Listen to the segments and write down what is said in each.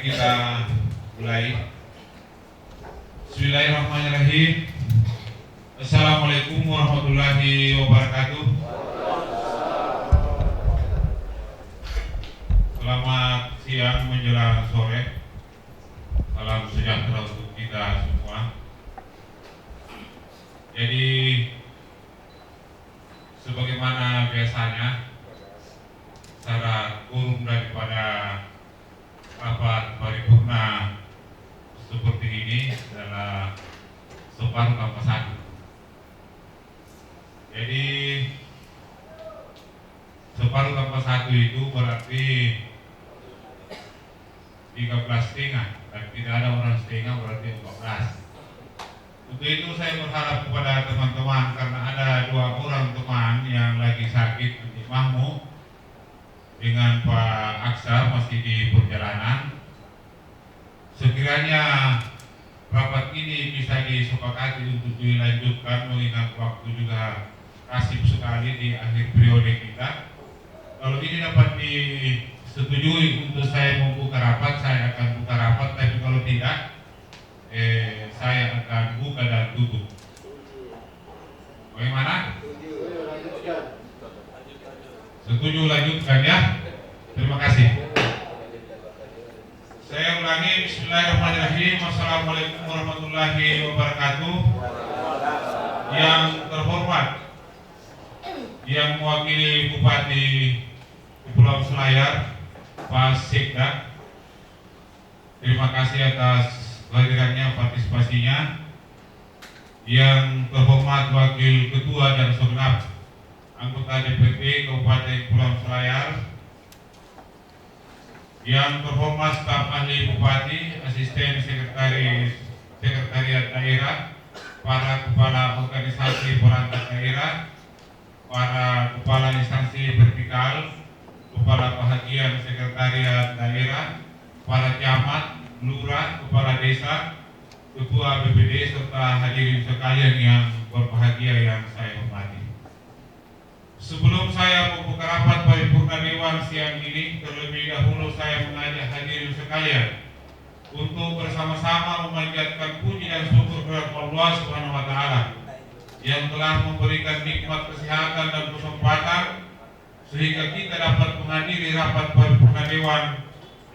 Mari kita mulai. Bismillahirrahmanirrahim. Assalamualaikum warahmatullahi wabarakatuh. Selamat siang menjelang sore. Salam sejahtera untuk kita semua. Jadi sebagaimana biasanya, secara quorum daripada rapat paripurna seperti ini adalah separuh tanpa satu. Jadi separuh tanpa satu itu berarti 13,5, dan tidak ada orang setengah berarti 14. Untuk itu saya berharap kepada teman-teman, karena ada 2 orang teman yang lagi sakit, Nanti Mahmud dengan Pak Aksar masih di perjalanan. Sekiranya rapat ini bisa disepakati untuk dilanjutkan, mengingat waktu juga kasih sekali di akhir periode kita. Kalau ini dapat disetujui untuk saya membuka rapat, saya akan buka rapat. Tapi kalau tidak, saya akan buka dan tutup. Bagaimana? Setuju, lanjutkan ya. Terima kasih. Saya ulangi. Bismillahirrahmanirrahim. Assalamualaikum warahmatullahi wabarakatuh. Yang terhormat, yang mewakili Bupati Kepulauan Selayar, Pak Sekda, terima kasih atas kehadirannya, partisipasinya. Yang terhormat Wakil Ketua dan segenap anggota DPRD Kabupaten Kepulauan Selayar, yang terhormat staf ahli Bupati, asisten sekretariat daerah, para kepala organisasi perangkat daerah, para kepala instansi vertikal, kepala bahagian sekretariat daerah, para camat, lurah, kepala desa, ketua BPD, serta hadirin sekalian yang berbahagia yang saya hormati. Sebelum saya membuka rapat paripurna Dewan siang ini, terlebih dahulu saya mengajak hadirin sekalian untuk bersama-sama memanjatkan puji dan syukur kepada Allah Subhanahu wa Ta'ala yang telah memberikan nikmat kesehatan dan kesempatan sehingga kita dapat menghadiri rapat paripurna Dewan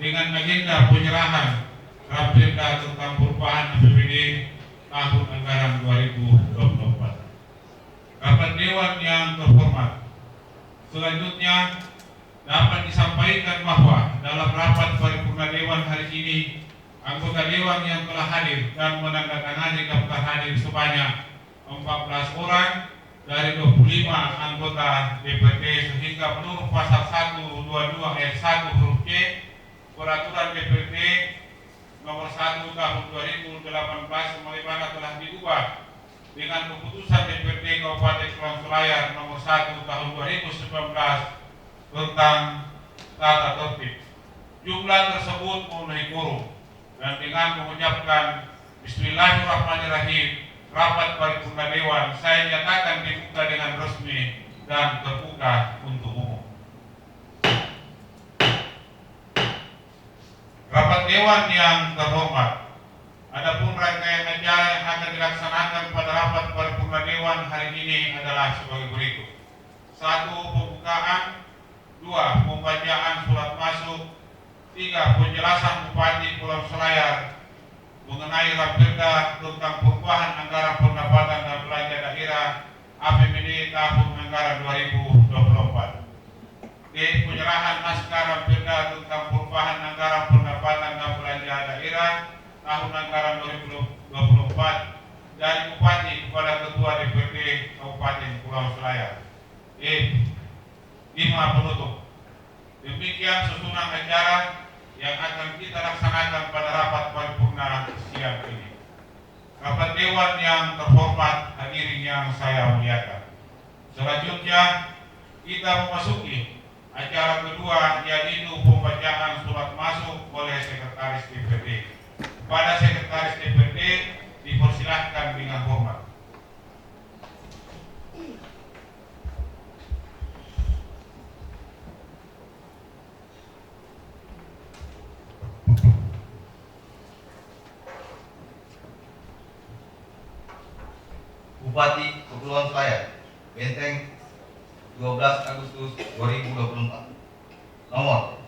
dengan agenda penyerahan Raperda tentang perubahan APBD tahun anggaran 2024. Rapat Dewan yang terhormat, selanjutnya dapat disampaikan bahwa dalam rapat paripurna Dewan hari ini, anggota Dewan yang telah hadir dan menandatangani daftar hadir sebanyak 14 orang dari 25 anggota DPRD, sehingga menurut pasal 122 ayat 1 huruf C Peraturan DPRD nomor 1 tahun 2018 sebagaimana telah diubah dengan keputusan DPRD Kabupaten Kepulauan Selayar nomor 1 tahun 2019 tentang tata tertib. Jumlah tersebut memenuhi quorum, dan dengan mengucapkan Bismillahirrahmanirrahim, rapat paripurna Dewan saya nyatakan dibuka dengan resmi dan terbuka untuk umum. Rapat Dewan yang terhormat, adapun rangkaian acara yang akan dilaksanakan pada rapat paripurna Dewan hari ini adalah sebagai berikut: 1. Pembukaan, 2. Pembacaan surat masuk, 3. Penjelasan Bupati Kepulauan Selayar mengenai Raperda tentang perubahan anggaran pendapatan dan belanja daerah APBD tahun anggaran 2024. Penyerahan naskah Raperda tentang perubahan anggaran pendapatan dan belanja daerah tahun anggaran 2024 dari Bupati kepada Ketua DPRD Kabupaten Kepulauan Selayar. 5. Penutup. Demikian susunan acara yang akan kita laksanakan pada rapat paripurna siang ini. Rapat Dewan yang terhormat, hadirin yang saya muliakan. Selanjutnya kita memasuki acara kedua, yaitu pembacaan surat masuk oleh Sekretaris DPRD. Kepada Sekretaris DPRD dipersilahkan dengan hormat. Bupati Kepulauan Selayar, Benteng 12 Agustus 2024. Nomor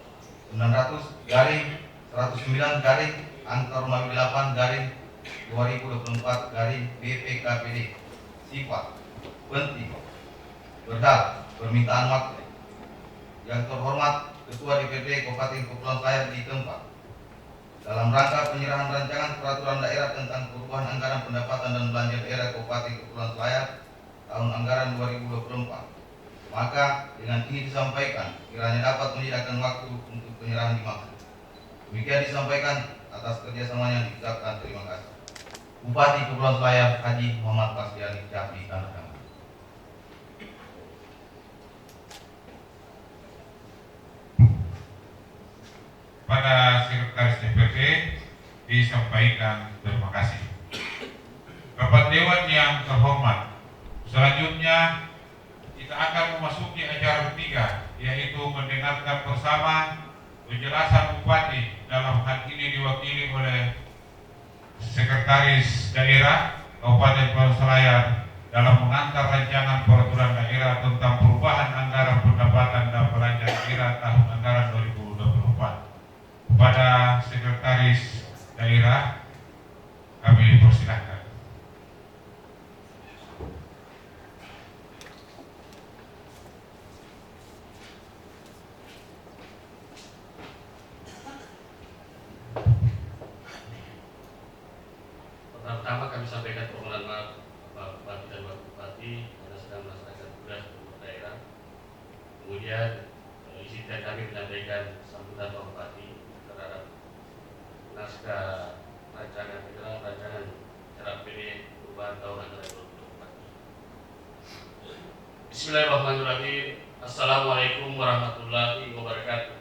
900 garing 109 garing angka rumah 8 garing 2024 garing BPKPD. Sifat penting. Berdal permintaan waktu. Yang terhormat Ketua DPRD Kabupaten Kepulauan Selayar di tempat. Dalam rangka penyerahan rancangan peraturan daerah tentang perubahan anggaran pendapatan dan belanja daerah Kabupaten Kepulauan Selayar tahun anggaran 2024, maka dengan ini disampaikan kiranya dapat menyediakan waktu untuk penyerahan dimaksud. Demikian disampaikan atas kerjasamanya yang diucapkan terima kasih. Bupati Kepulauan Selayar Haji Muhammad Pasdiani Syafri Tanah. Pada Sekretaris DPRD disampaikan terima kasih. Bapak Dewan yang terhormat, selanjutnya kita akan memasuki acara ketiga, yaitu mendengarkan bersama penjelasan Bupati, dalam hal ini diwakili oleh Sekretaris Daerah Kabupaten Kepulauan Selayar dalam mengantar rancangan peraturan daerah tentang perubahan anggaran pendapatan dan belanja daerah tahun anggaran 2024. Kepada Sekretaris Daerah kami persilahkan. Pertama kami sampaikan permohonan maaf Bapak Bupati dan Wakil Bupati karena sedang melaksanakan tugas di daerah. Kemudian izinkan kami menyampaikan sambutan Bapak Bupati terhadap naskah rancangan RAPBD perubahan tahun anggaran 2024. Bismillahirrahmanirrahim. Assalamualaikum warahmatullahi wabarakatuh.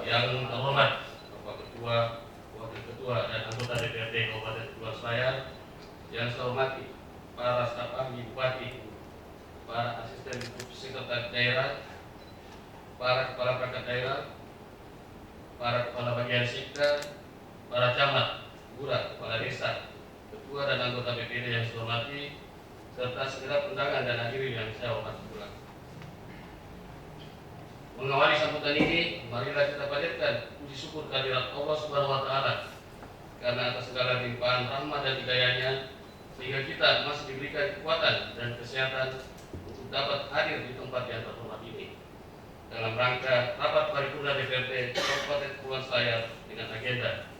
Yang terhormat Bapak Ketua, Wakil Ketua dan anggota DPRD Kabupaten Kepulauan Selayar, yang saya hormati para staf ahli Bupati, para asisten sekretaris daerah, para kepala perangkat daerah, para kepala bagian sekda, para camat, lurah, kepala desa, ketua dan anggota BPD yang saya hormati, serta segenap undangan dan hadirin yang saya hormati pula. Mengawali sambutan ini, marilah kita panjatkan puji syukur kehadirat Allah Subhanahu wa taala karena atas segala limpahan rahmat dan hidayahnya sehingga kita masih diberikan kekuatan dan kesehatan untuk dapat hadir di tempat yang terhormat ini dalam rangka rapat paripurna DPRD Kabupaten Kepulauan Selayar dengan agenda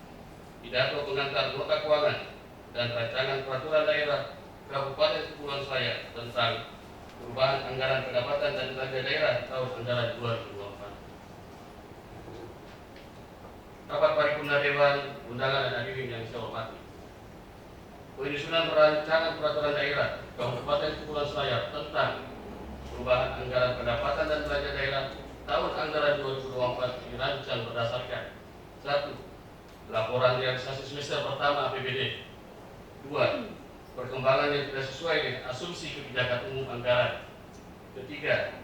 pidato pengantar nota keuangan dan rancangan peraturan daerah Kabupaten Kepulauan Selayar tentang perubahan anggaran pendapatan dan belanja daerah tahun anggaran 2024. Rapat paripurna Dewan Undangan dan hadirin yang saya hormati. Penyusunan rancangan peraturan daerah Kabupaten Kepulauan Selayar tentang perubahan anggaran pendapatan dan belanja daerah tahun anggaran 2024 dirancang berdasarkan 1. Laporan realisasi semester pertama APBD. 2. Perkembangan yang tidak sesuai dengan asumsi kebijakan umum anggaran. Ketiga,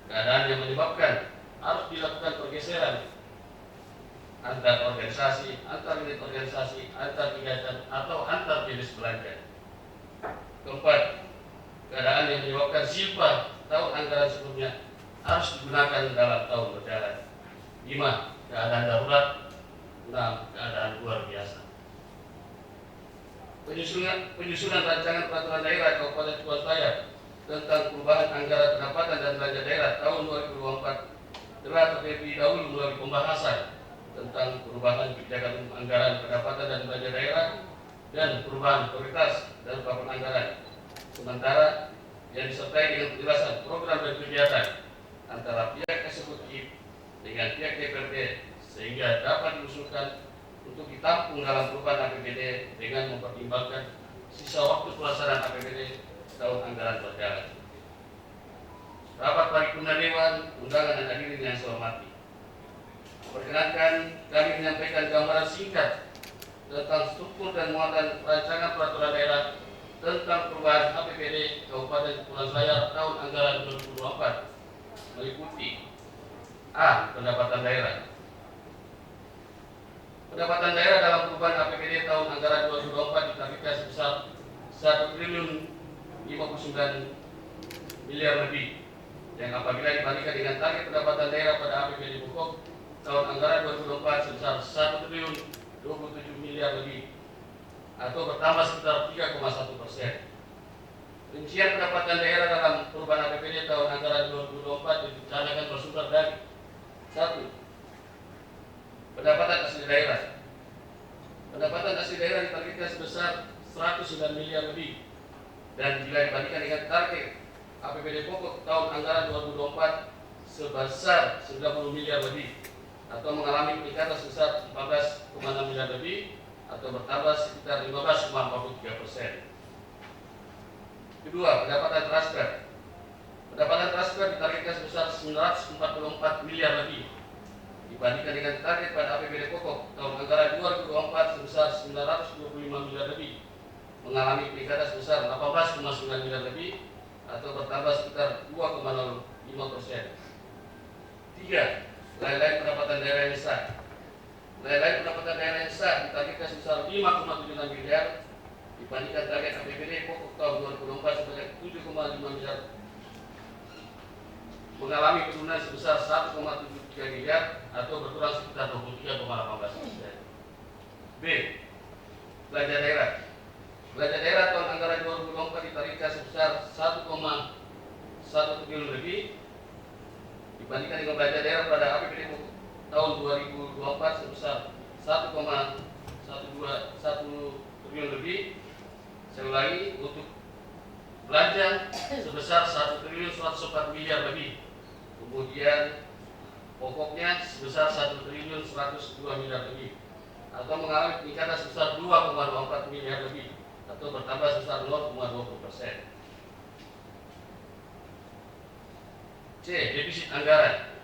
keadaan yang menyebabkan harus dilakukan pergeseran antar organisasi, antar unit organisasi, antar kegiatan atau antar jenis belanja. Keempat, keadaan yang menyebabkan silpa tahun anggaran sebelumnya harus digunakan dalam tahun berjalan. 5. Keadaan darurat. 6. Keadaan luar biasa. Penyusunan rancangan peraturan daerah Kabupaten Kepulauan Selayar tentang perubahan anggaran pendapatan dan belanja daerah tahun 2024 telah terlebih dahulu melalui pembahasan tentang perubahan kebijakan anggaran pendapatan dan belanja daerah dan perubahan prioritas dan program anggaran. Sementara yang disertai dengan penjelasan program dan kegiatan antara pihak eksekutif dengan pihak DPRD sehingga dapat diusulkan untuk ditampung dalam perubahan APBD dengan mempertimbangkan sisa waktu pelaksanaan APBD tahun anggaran berjalan. Rapat paripurna Dewan Undangan dan hadirin yang saya hormati. Perkenankan kami menyampaikan gambaran singkat tentang struktur dan muatan rancangan peraturan daerah tentang perubahan APBD Kabupaten Kepulauan Selayar tahun anggaran 2024 meliputi A. Pendapatan daerah. Pendapatan daerah dalam perubahan APBD tahun anggaran 2024 ditargetkan sebesar 1 triliun 59 miliar lebih, yang apabila dibandingkan dengan target pendapatan daerah pada APBD pokok tahun anggaran 2024 sebesar 1 triliun 27 miliar lebih atau bertambah sekitar 3,1%. Rincian pendapatan daerah dalam perubahan APBD tahun anggaran 2024 direncanakan bersumber dari 1. Pendapatan asli daerah. Pendapatan asli daerah ditargetkan sebesar 109 miliar lebih, dan jika dibandingkan dengan target APBD pokok tahun anggaran 2024 sebesar 90 miliar lebih atau mengalami peningkatan sebesar 14,6 miliar lebih atau bertambah sekitar 15,43%. Kedua, pendapatan transfer. Pendapatan transfer ditargetkan sebesar 944 miliar lebih dibandingkan dengan target pada APBD pokok tahun anggaran 2024 sebesar 925 miliar lebih, mengalami peningkatan sebesar 18,9 miliar lebih atau bertambah sekitar 2,05%. 3. Lain-lain pendapatan daerah yang sah. Lain-lain pendapatan daerah yang sah ditargetkan sebesar 5,76 miliar dibandingkan target APBD pokok tahun 2024 sebanyak 7,5 miliar, mengalami penurunan sebesar 1,73 miliar atau berkurang sekitar 23,18%. B. Belanja daerah. Belanja daerah tahun anggaran 2024 ditargetkan sebesar 1,1 triliun lebih dibandingkan dengan belanja daerah pada APBD tahun 2024 sebesar 1,121 triliun lebih. Saya ulangi, untuk belanja sebesar 1 triliun 104 miliar lebih, kemudian pokoknya sebesar 1 triliun 102 miliar lebih atau mengalami peningkatan sebesar 2,24 miliar lebih atau bertambah sebesar 0,20%. C. Defisit anggaran.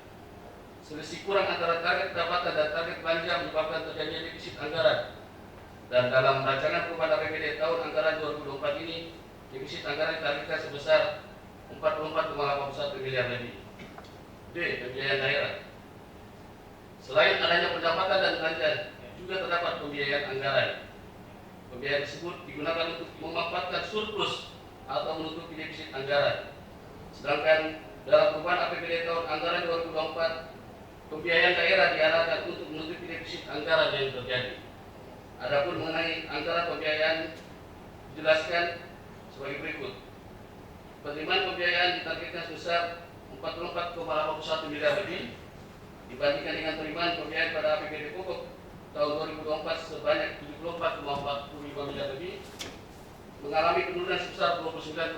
Selisih kurang antara target pendapatan dan target belanja menyebabkan terjadinya defisit anggaran, dan dalam rancangan perubahan APBD tahun anggaran 2024 ini defisit anggaran ditargetkan sebesar 44,81 miliar lebih. D. Pembiayaan daerah. Selain adanya pendapatan dan belanja, juga terdapat pembiayaan anggaran. Pembiayaan tersebut digunakan untuk memanfaatkan surplus atau menutupi defisit anggaran. Sedangkan dalam perubahan APBD tahun anggaran 2024, pembiayaan daerah diarahkan untuk menutupi defisit anggaran yang terjadi. Adapun mengenai anggaran pembiayaan dijelaskan sebagai berikut. Penerimaan pembiayaan ditargetkan sebesar 44,81 miliar lebih dibandingkan dengan penerimaan pembiayaan pada APBD pokok tahun 2024 sebanyak 74,45 miliar lebih, mengalami penurunan sebesar 29,64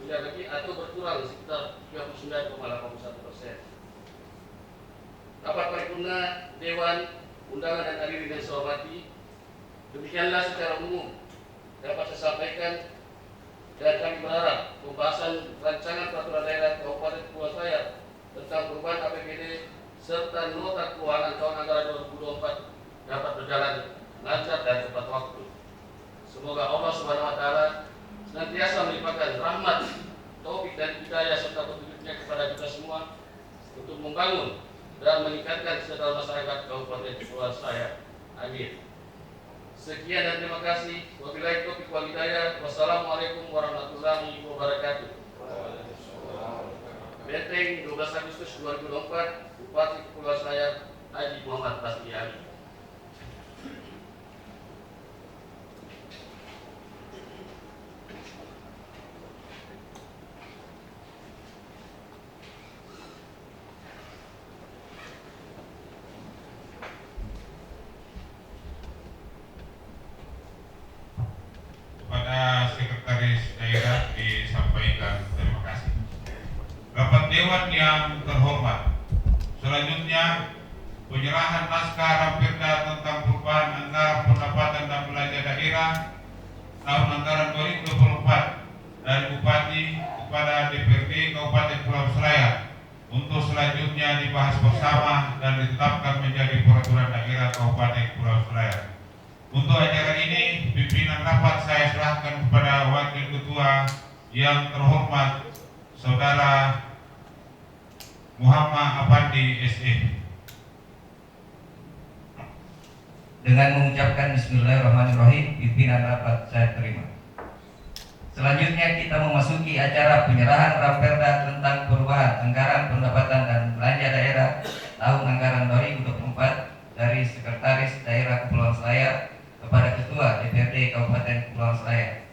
miliar lebih atau berkurang sekitar 39,81%. Rapat paripurna Dewan Undangan dan hadirin yang saya hormati, demikianlah secara umum dapat saya sampaikan, dan kami berharap pembahasan rancangan peraturan daerah Kabupaten Kepulauan Selayar tentang perubahan APBD serta nota keuangan tahun anggaran 2024 dapat berjalan lancar dan tepat waktu. Semoga Allah Subhanahu wa taala senantiasa melimpahkan rahmat, taufik dan hidayah serta petunjuknya kepada kita semua untuk membangun dan meningkatkan kesejahteraan masyarakat Kabupaten Kepulauan Selayar. Amin. Sekian dan terima kasih. Wabillahi taufiq wal hidayah. Wassalamualaikum warahmatullahi wabarakatuh. Benteng 12 Agustus 2024, Bupati Kepulauan Selayar Haji Muhammad Basri Ali. Kepada Sekretaris Daerah disampaikan terima kasih. Rapat Dewan yang terhormat, selanjutnya penyerahan naskah Raperda tentang perubahan anggaran pendapatan dan belanja daerah tahun anggaran 2024 dari Bupati kepada DPRD Kabupaten Kepulauan Selayar untuk selanjutnya dibahas bersama dan ditetapkan menjadi peraturan daerah Kabupaten Kepulauan Selayar. Untuk acara ini, pimpinan rapat saya serahkan kepada Wakil Ketua yang terhormat Saudara Muhammad Afandi SE. Dengan mengucapkan Bismillahirrahmanirrahim, pimpinan rapat saya terima. Selanjutnya kita memasuki acara penyerahan Raperda tentang perubahan anggaran pendapatan dan belanja daerah tahun anggaran 2024 dari Sekretaris Daerah Kepulauan Selayar kepada Ketua DPRD Kabupaten Kepulauan Selayar.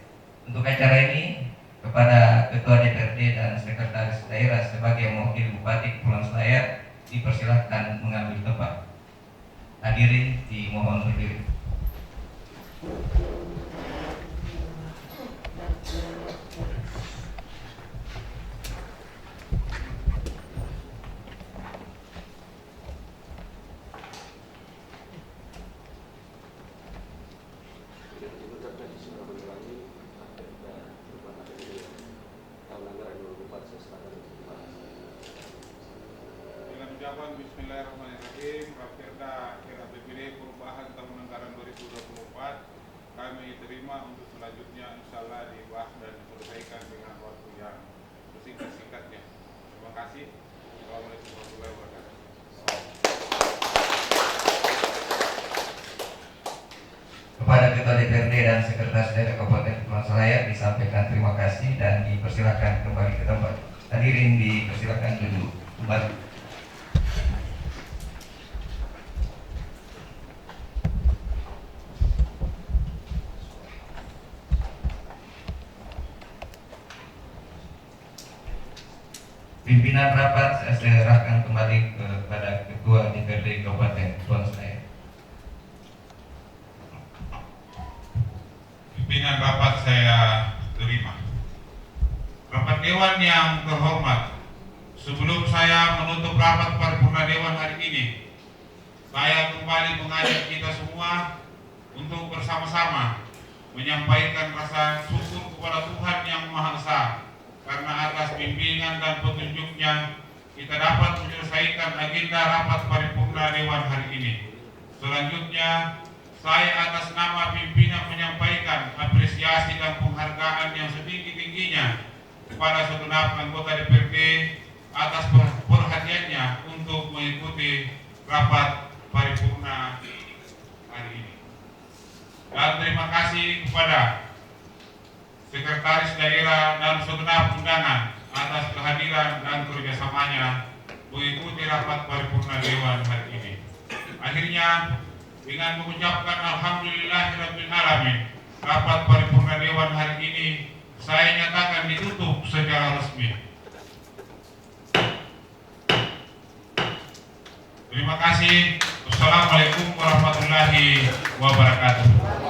Untuk acara ini, kepada Ketua DPRD dan Sekretaris Daerah sebagai mewakili Bupati Kepulauan Selayar dipersilahkan mengambil tempat. Hadirin dimohon berdiri. Dengan ucapan Bismillahirrahmanirrahim, Raperda RAPBD perubahan tahun anggaran 2024 kami terima untuk selanjutnya insyaallah dibahas dan diselesaikan dengan waktu yang sesingkat-singkatnya. Terima kasih. Assalamualaikum warahmatullahi wabarakatuh. Kepada Ketua DPRD dan Sekretaris Daerah Kabupaten Kepulauan Selayar disampaikan terima kasih dan dipersilakan kembali ke tempat. Hadirin dipersilakan duduk kembali. Pimpinan rapat saya serahkan kembali kepada Ketua DPRD Kabupaten Kepulauan Selayar. Pimpinan rapat saya terima. Rapat Dewan yang terhormat, sebelum saya menutup rapat paripurna Dewan hari ini, saya kembali mengajak kita semua untuk bersama-sama menyampaikan rasa syukur kepada Tuhan Yang Maha Esa karena atas bimbingan dan petunjuknya kita dapat menyelesaikan agenda rapat paripurna Dewan hari ini. Selanjutnya, saya atas nama pimpinan menyampaikan apresiasi dan penghargaan yang setinggi-tingginya kepada segenap anggota DPRD atas perhatiannya untuk mengikuti rapat paripurna hari ini. Dan terima kasih kepada Sekretaris Daerah dan segenap undangan atas kehadiran dan kerjasamanya mengikuti rapat paripurna Dewan hari ini. Akhirnya, dengan mengucapkan Alhamdulillahirabbil alamin, rapat paripurna Dewan hari ini saya nyatakan ditutup secara resmi. Terima kasih. Wassalamualaikum warahmatullahi wabarakatuh.